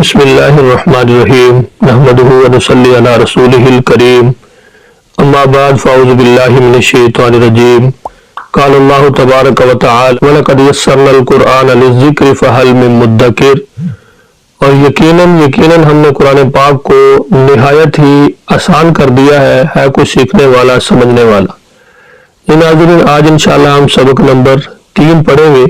بسم اللہ الرحمن الرحیم نحمده ونصلی علی رسولہ الکریم اما بعد فاعوذ باللہ من الشیطان الرجیم قال اللہ تبارک و تعالی وَلَقَدْ يَسَّرْنَا الْقُرْآنَ لِلذِّكْرِ فَهَلْ مِن مُدَّكِرٍ، اور یقیناً ہم نے قرآن پاک کو نہایت ہی آسان کر دیا ہے کوئی سیکھنے والا سمجھنے والا۔ یہ ناظرین، آج انشاءاللہ ہم سبق نمبر 3 پڑھیں گے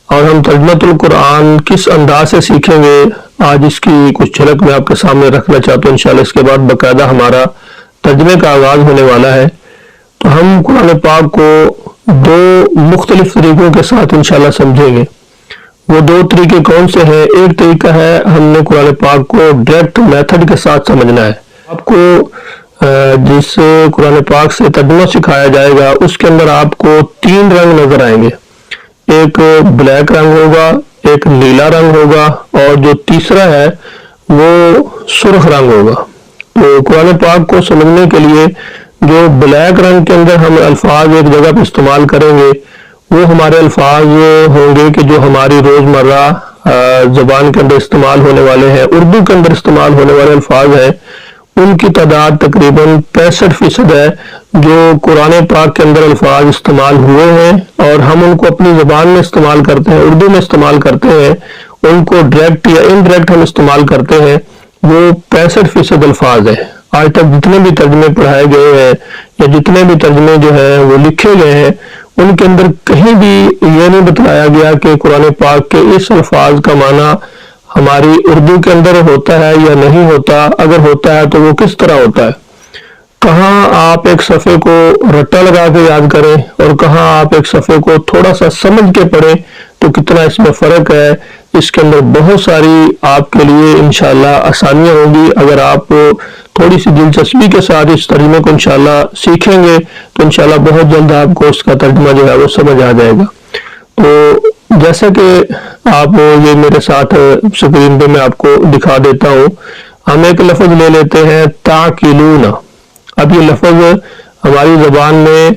اور ہم ترجمۃ القرآن کس انداز سے سیکھیں گے آج اس کی کچھ جھلک میں آپ کے سامنے رکھنا چاہتا ہوں۔ انشاءاللہ اس کے بعد باقاعدہ ہمارا ترجمے کا آغاز ہونے والا ہے۔ تو ہم قرآن پاک کو 2 مختلف طریقوں کے ساتھ انشاءاللہ سمجھیں گے۔ وہ 2 طریقے کون سے ہیں؟ ایک طریقہ ہے ہم نے قرآن پاک کو ڈائریکٹ میتھڈ کے ساتھ سمجھنا ہے۔ آپ کو جس قرآن پاک سے ترجمہ سکھایا جائے گا اس کے اندر آپ کو 3 رنگ نظر آئیں گے، ایک بلیک رنگ ہوگا، ایک نیلا رنگ ہوگا اور جو تیسرا ہے وہ سرخ رنگ ہوگا۔ تو قرآن پاک کو سمجھنے کے لیے جو بلیک رنگ کے اندر ہم الفاظ ایک جگہ پہ استعمال کریں گے وہ ہمارے الفاظ ہوں گے کہ جو ہماری روزمرہ زبان کے اندر استعمال ہونے والے ہیں، اردو کے اندر استعمال ہونے والے الفاظ ہیں۔ ان کی تعداد تقریباً 65% ہے جو قرآن پاک کے اندر الفاظ استعمال ہوئے ہیں اور ہم ان کو اپنی زبان میں استعمال کرتے ہیں، اردو میں استعمال کرتے ہیں، ان کو ڈائریکٹ یا انڈائریکٹ ہم استعمال کرتے ہیں، وہ 65% الفاظ ہیں۔ آج تک جتنے بھی ترجمے پڑھائے گئے ہیں یا جتنے بھی ترجمے جو ہیں وہ لکھے گئے ہیں ان کے اندر کہیں بھی یہ نہیں بتلایا گیا کہ قرآن پاک کے اس الفاظ کا معنی ہماری اردو کے اندر ہوتا ہے یا نہیں ہوتا، اگر ہوتا ہے تو وہ کس طرح ہوتا ہے۔ کہاں آپ ایک صفحے کو رٹا لگا کے یاد کریں اور کہاں آپ ایک صفحے کو تھوڑا سا سمجھ کے پڑھیں تو کتنا اس میں فرق ہے۔ اس کے اندر بہت ساری آپ کے لیے انشاءاللہ آسانیاں ہوں گی۔ اگر آپ تھوڑی سی دلچسپی کے ساتھ اس ترجمے کو انشاءاللہ سیکھیں گے تو انشاءاللہ بہت جلد آپ کو اس کا ترجمہ جو ہے وہ سمجھ آ جائے گا۔ تو جیسا کہ آپ یہ میرے ساتھ سکرین پہ میں آپ کو دکھا دیتا ہوں، ہم ایک لفظ لے لیتے ہیں تاکلون۔ اب یہ لفظ ہماری زبان میں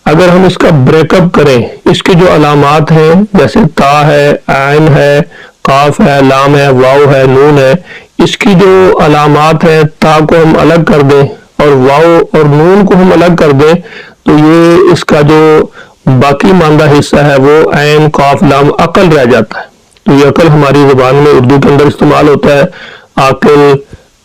اگر ہم اس کا بریک اپ کریں، اس کے جو علامات ہیں جیسے تا ہے، عین ہے، قاف ہے، لام ہے، واو ہے، نون ہے، اس کی جو علامات ہیں، تا کو ہم الگ کر دیں اور واو اور نون کو ہم الگ کر دیں تو یہ اس کا جو باقی ماندہ حصہ ہے وہ عین، قاف، لام، عقل رہ جاتا ہے۔ تو یہ عقل ہماری زبان میں اردو کے اندر استعمال ہوتا ہے۔ عقل،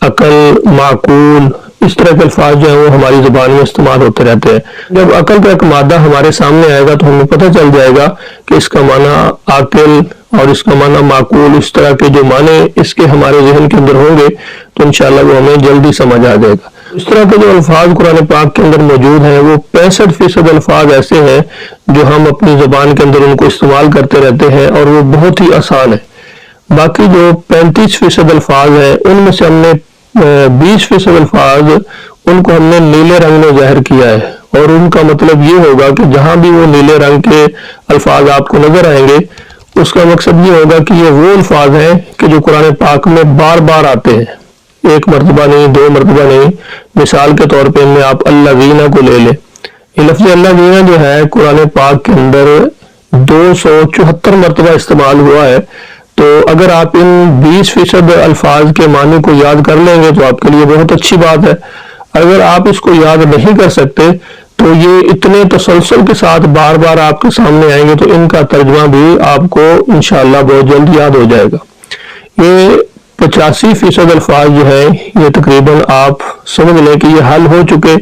عقل، معقول، اس طرح کے الفاظ جو ہیں وہ ہماری زبان میں استعمال ہوتے رہتے ہیں۔ جب عقل کا ایک مادہ ہمارے سامنے آئے گا تو ہمیں پتہ چل جائے گا کہ اس کا معنی عقل اور اس کا معنی معقول، اس طرح کے جو معنی اس کے ہمارے ذہن کے اندر ہوں گے تو انشاءاللہ وہ ہمیں جلدی سمجھ آ جائے گا۔ اس طرح کے جو الفاظ قرآن پاک کے اندر موجود ہیں وہ 65% الفاظ ایسے ہیں جو ہم اپنی زبان کے اندر ان کو استعمال کرتے رہتے ہیں اور وہ بہت ہی آسان ہے۔ باقی جو 35% الفاظ ہیں ان میں سے ہم نے 20% الفاظ ان کو ہم نے نیلے رنگ میں ظاہر کیا ہے، اور ان کا مطلب یہ ہوگا کہ جہاں بھی وہ نیلے رنگ کے الفاظ آپ کو نظر آئیں گے اس کا مقصد یہ ہوگا کہ یہ وہ الفاظ ہیں کہ جو قرآن پاک میں بار بار آتے ہیں، ایک مرتبہ نہیں، 2 مرتبہ نہیں۔ مثال کے طور پہ ان میں آپ الذین کو لے لیں، یہ لفظ الذین جو ہے قرآن پاک کے اندر 274 مرتبہ استعمال ہوا ہے۔ تو اگر آپ ان 20% الفاظ کے معنی کو یاد کر لیں گے تو آپ کے لیے بہت اچھی بات ہے۔ اگر آپ اس کو یاد نہیں کر سکتے تو یہ اتنے تسلسل کے ساتھ بار بار آپ کے سامنے آئیں گے تو ان کا ترجمہ بھی آپ کو انشاءاللہ بہت جلد یاد ہو جائے گا۔ یہ 85% الفاظ جو ہیں یہ تقریباً آپ سمجھ لیں کہ یہ حل ہو چکے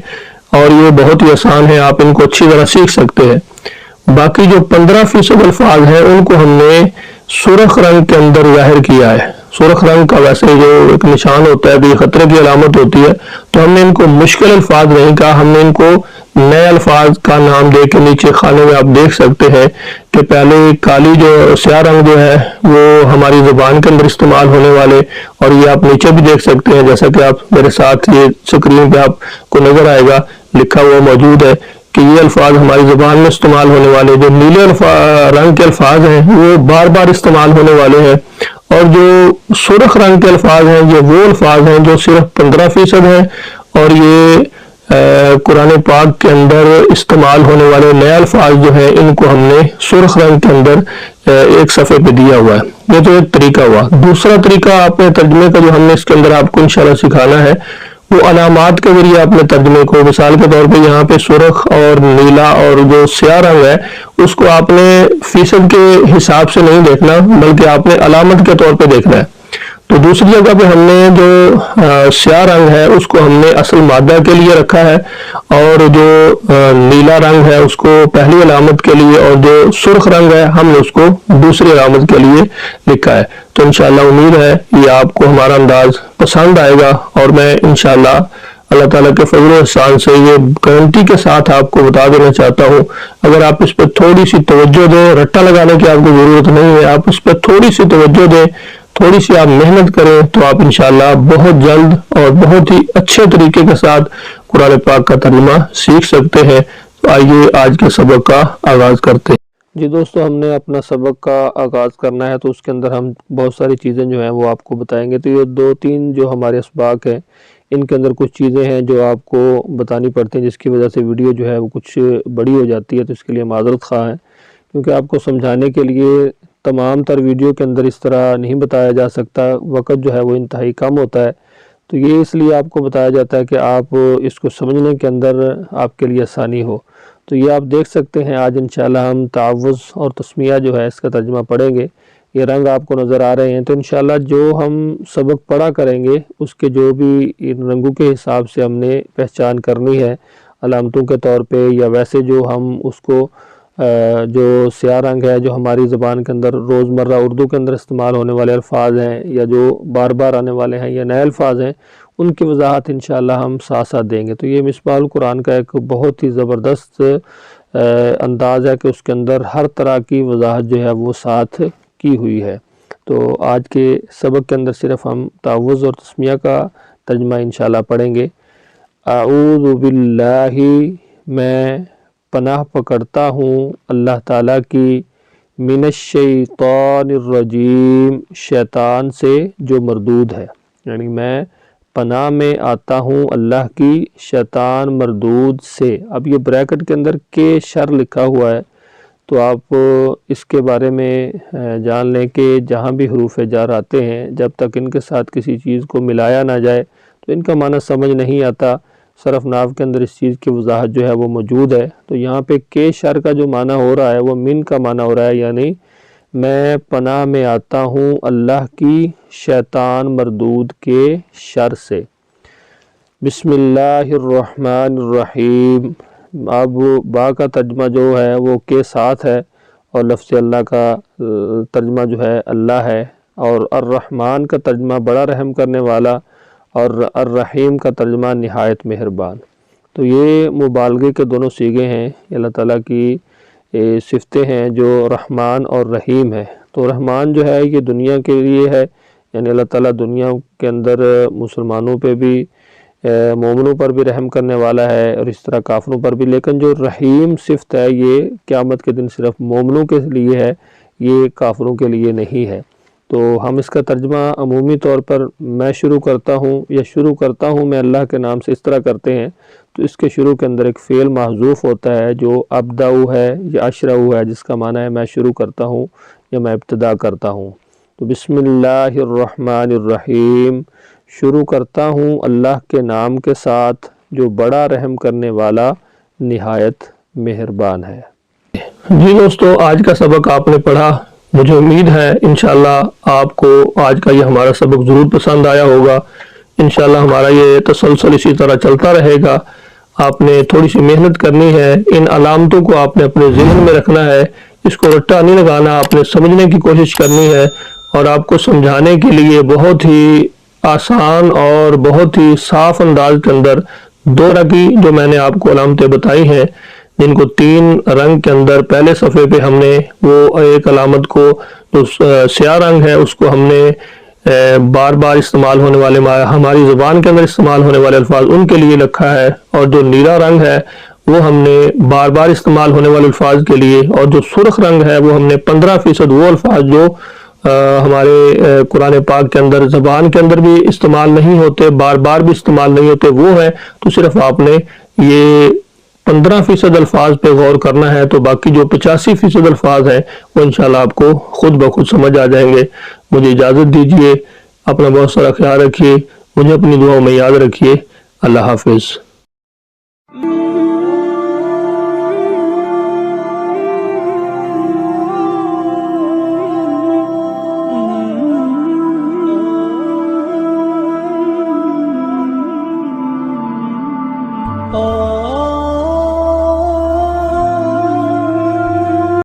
اور یہ بہت ہی آسان ہے، آپ ان کو اچھی طرح سیکھ سکتے ہیں۔ باقی جو 15% الفاظ ہیں ان کو ہم نے سرخ رنگ کے اندر ظاہر کیا ہے۔ سرخ رنگ کا ویسے جو ایک نشان ہوتا ہے کہ یہ خطرے کی علامت ہوتی ہے، تو ہم نے ان کو مشکل الفاظ نہیں کہا، ہم نے ان کو نئے الفاظ کا نام دے کے نیچے خانے میں آپ دیکھ سکتے ہیں کہ پہلے کالی جو سیاہ رنگ جو ہے وہ ہماری زبان کے اندر استعمال ہونے والے، اور یہ آپ نیچے بھی دیکھ سکتے ہیں جیسا کہ آپ میرے ساتھ یہ سکرین پہ آپ کو نظر آئے گا لکھا ہوا موجود ہے کہ یہ الفاظ ہماری زبان میں استعمال ہونے والے، جو نیلے رنگ کے الفاظ ہیں وہ بار بار استعمال ہونے والے ہیں، اور جو سرخ رنگ کے الفاظ ہیں یہ وہ الفاظ ہیں جو صرف 15% ہیں، اور یہ قرآن پاک کے اندر استعمال ہونے والے نئے الفاظ جو ہیں ان کو ہم نے سرخ رنگ کے اندر ایک صفحے پہ دیا ہوا ہے۔ یہ تو ایک طریقہ ہوا۔ دوسرا طریقہ آپ نے ترجمے کا جو ہم نے اس کے اندر آپ کو انشاءاللہ سکھانا ہے وہ علامات کے ذریعے آپ نے ترجمے کو، مثال کے طور پہ یہاں پہ سرخ اور نیلا اور جو سیاہ رنگ ہے اس کو آپ نے فیصد کے حساب سے نہیں دیکھنا بلکہ آپ نے علامت کے طور پہ دیکھنا ہے۔ تو دوسری جگہ پہ ہم نے جو سیاہ رنگ ہے اس کو ہم نے اصل مادہ کے لیے رکھا ہے، اور جو نیلا رنگ ہے اس کو پہلی علامت کے لیے، اور جو سرخ رنگ ہے ہم نے اس کو دوسری علامت کے لیے لکھا ہے۔ تو انشاءاللہ امید ہے یہ آپ کو ہمارا انداز پسند آئے گا، اور میں انشاءاللہ اللہ تعالیٰ کے فضل و احسان سے یہ گارنٹی کے ساتھ آپ کو بتا دینا چاہتا ہوں، اگر آپ اس پہ تھوڑی سی توجہ دیں، رٹا لگانے کی آپ کو ضرورت نہیں ہے، آپ اس پہ تھوڑی سی توجہ دیں، تھوڑی سی آپ محنت کریں تو آپ انشاءاللہ بہت جلد اور بہت ہی اچھے طریقے کے ساتھ قرآن پاک کا ترجمہ سیکھ سکتے ہیں۔ تو آئیے آج کے سبق کا آغاز کرتے ہیں۔ جی دوستو، ہم نے اپنا سبق کا آغاز کرنا ہے تو اس کے اندر ہم بہت ساری چیزیں جو ہیں وہ آپ کو بتائیں گے۔ تو یہ 2-3 جو ہمارے اسباق ہیں ان کے اندر کچھ چیزیں ہیں جو آپ کو بتانی پڑتی ہیں، جس کی وجہ سے ویڈیو جو ہے وہ کچھ بڑی ہو جاتی ہے، تو اس کے لیے معذرت خواہ ہیں، کیونکہ آپ کو سمجھانے کے لیے تمام تر ویڈیو کے اندر اس طرح نہیں بتایا جا سکتا، وقت جو ہے وہ انتہائی کم ہوتا ہے، تو یہ اس لیے آپ کو بتایا جاتا ہے کہ آپ اس کو سمجھنے کے اندر آپ کے لیے آسانی ہو۔ تو یہ آپ دیکھ سکتے ہیں، آج انشاءاللہ ہم تعوذ اور تسمیہ جو ہے اس کا ترجمہ پڑھیں گے۔ یہ رنگ آپ کو نظر آ رہے ہیں، تو انشاءاللہ جو ہم سبق پڑھا کریں گے اس کے جو بھی ان رنگوں کے حساب سے ہم نے پہچان کرنی ہے علامتوں کے طور پہ، یا ویسے جو ہم اس کو جو سیاہ رنگ ہے جو ہماری زبان کے اندر روزمرہ اردو کے اندر استعمال ہونے والے الفاظ ہیں، یا جو بار بار آنے والے ہیں یا نئے الفاظ ہیں، ان کی وضاحت انشاءاللہ ہم ساتھ ساتھ دیں گے۔ تو یہ مصباح القرآن کا ایک بہت ہی زبردست انداز ہے کہ اس کے اندر ہر طرح کی وضاحت جو ہے وہ ساتھ کی ہوئی ہے۔ تو آج کے سبق کے اندر صرف ہم تعوذ اور تسمیہ کا ترجمہ انشاءاللہ پڑھیں گے۔ اعوذ باللہ، میں پناہ پکڑتا ہوں اللہ تعالیٰ کی، من الشیطان الرجیم، شیطان سے جو مردود ہے، یعنی میں پناہ میں آتا ہوں اللہ کی شیطان مردود سے۔ اب یہ بریکٹ کے اندر کے شر لکھا ہوا ہے، تو آپ اس کے بارے میں جان لیں کہ جہاں بھی حروف جر آتے ہیں جب تک ان کے ساتھ کسی چیز کو ملایا نہ جائے تو ان کا معنی سمجھ نہیں آتا۔ صرف ناو کے اندر اس چیز کی وضاحت جو ہے وہ موجود ہے۔ تو یہاں پہ کے شر کا جو معنی ہو رہا ہے وہ من کا معنی ہو رہا ہے، یعنی میں پناہ میں آتا ہوں اللہ کی شیطان مردود کے شر سے۔ بسم اللہ الرحمن الرحیم۔ اب با کا ترجمہ جو ہے وہ کے ساتھ ہے، اور لفظ اللہ کا ترجمہ جو ہے اللہ ہے، اور الرحمن کا ترجمہ بڑا رحم کرنے والا، اور الرحیم کا ترجمہ نہایت مہربان۔ تو یہ مبالغے کے دونوں صیغے ہیں، اللہ تعالیٰ کی صفتیں ہیں جو رحمان اور رحیم ہے۔ تو رحمان جو ہے یہ دنیا کے لیے ہے، یعنی اللہ تعالیٰ دنیا کے اندر مسلمانوں پہ بھی، مومنوں پر بھی رحم کرنے والا ہے، اور اس طرح کافروں پر بھی، لیکن جو رحیم صفت ہے یہ قیامت کے دن صرف مومنوں کے لیے ہے، یہ کافروں کے لیے نہیں ہے۔ تو ہم اس کا ترجمہ عمومی طور پر میں شروع کرتا ہوں یا شروع کرتا ہوں میں اللہ کے نام سے اس طرح کرتے ہیں، تو اس کے شروع کے اندر ایک فعل محذوف ہوتا ہے جو ابداؤ ہے یا اشرعو ہے، جس کا معنی ہے میں شروع کرتا ہوں یا میں ابتدا کرتا ہوں۔ تو بسم اللہ الرحمن الرحیم، شروع کرتا ہوں اللہ کے نام کے ساتھ جو بڑا رحم کرنے والا نہایت مہربان ہے۔ جی دوستو، آج کا سبق آپ نے پڑھا، مجھے امید ہے انشاءاللہ آپ کو آج کا یہ ہمارا سبق ضرور پسند آیا ہوگا۔ انشاءاللہ ہمارا یہ تسلسل اسی طرح چلتا رہے گا۔ آپ نے تھوڑی سی محنت کرنی ہے، ان علامتوں کو آپ نے اپنے ذہن میں رکھنا ہے، اس کو رٹا نہیں لگانا، آپ نے سمجھنے کی کوشش کرنی ہے، اور آپ کو سمجھانے کے لیے بہت ہی آسان اور بہت ہی صاف انداز کے اندر دو طرح کی جو میں نے آپ کو علامتیں بتائی ہیں، جن کو 3 رنگ کے اندر پہلے صفحے پہ ہم نے وہ ایک علامت کو جو سیاہ رنگ ہے اس کو ہم نے بار بار استعمال ہونے والے ہماری زبان کے اندر استعمال ہونے والے الفاظ ان کے لیے رکھا ہے، اور جو نیلا رنگ ہے وہ ہم نے بار بار استعمال ہونے والے الفاظ کے لیے، اور جو سرخ رنگ ہے وہ ہم نے 15% وہ الفاظ جو ہمارے قرآن پاک کے اندر زبان کے اندر بھی استعمال نہیں ہوتے، بار بار بھی استعمال نہیں ہوتے، وہ ہیں، تو صرف آپ نے یہ 15% الفاظ پہ غور کرنا ہے، تو باقی جو 85% الفاظ ہیں وہ انشاءاللہ آپ کو خود بخود سمجھ آ جائیں گے۔ مجھے اجازت دیجیے، اپنا بہت سارا خیال رکھیے، مجھے اپنی دعاؤں میں یاد رکھیے۔ اللہ حافظ۔ Oh